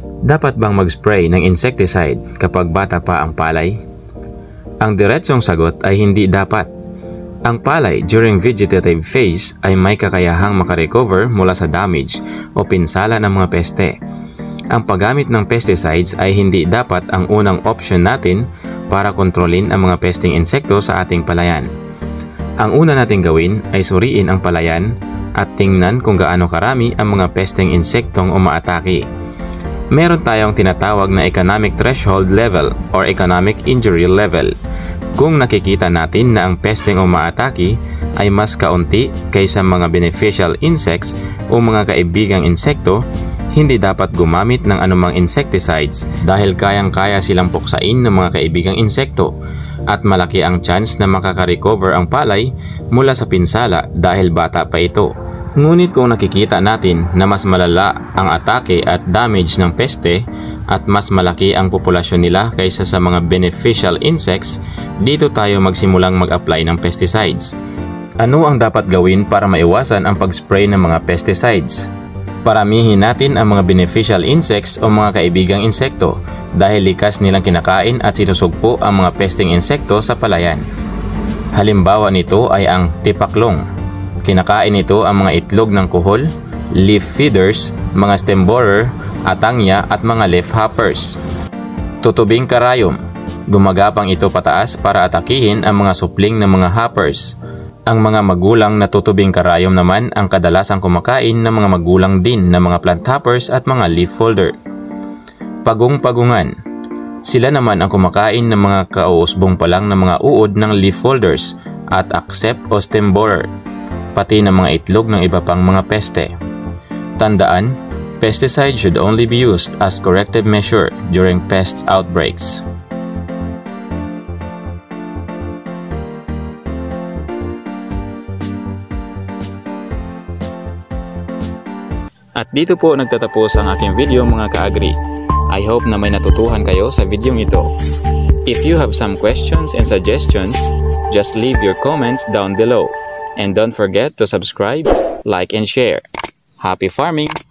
Dapat bang mag-spray ng insecticide kapag bata pa ang palay? Ang diretsong sagot ay hindi dapat. Ang palay during vegetative phase ay may kakayahang makarecover mula sa damage o pinsala ng mga peste. Ang paggamit ng pesticides ay hindi dapat ang unang option natin para kontrolin ang mga pesting insekto sa ating palayan. Ang una nating gawin ay suriin ang palayan at tingnan kung gaano karami ang mga pesting insektong umaatake. Meron tayong tinatawag na economic threshold level or economic injury level. Kung nakikita natin na ang pesteng umaatake ay mas kaunti kaysa mga beneficial insects o mga kaibigang insekto, hindi dapat gumamit ng anumang insecticides dahil kayang-kaya silang puksain ng mga kaibigang insekto at malaki ang chance na makaka-recover ang palay mula sa pinsala dahil bata pa ito. Ngunit kung nakikita natin na mas malala ang atake at damage ng peste at mas malaki ang populasyon nila kaysa sa mga beneficial insects, dito tayo magsimulang mag-apply ng pesticides. Ano ang dapat gawin para maiwasan ang pag-spray ng mga pesticides? Paramihin natin ang mga beneficial insects o mga kaibigang insekto dahil likas nilang kinakain at sinusugpo ang mga pesting insekto sa palayan. Halimbawa nito ay ang tipaklong. Kinakain ito ang mga itlog ng kuhol, leaf feeders, mga stem borer, atangya at mga leaf hoppers. Tutubing karayom. Gumagapang ito pataas para atakihin ang mga supling ng mga hoppers. Ang mga magulang na tutubing karayom naman ang kadalasang kumakain ng mga magulang din ng mga plant hoppers at mga leaf folder. Pagong-pagungan. Sila naman ang kumakain ng mga kauusbong pa lang ng mga uod ng leaf folders at accept o stem borer, pati ng mga itlog ng iba pang mga peste. Tandaan, pesticide should only be used as corrective measure during pest outbreaks. At dito po nagtatapos ang aking video mga ka-agri. I hope na may natutuhan kayo sa video ito. If you have some questions and suggestions, just leave your comments down below. And don't forget to subscribe, like, and share. Happy farming!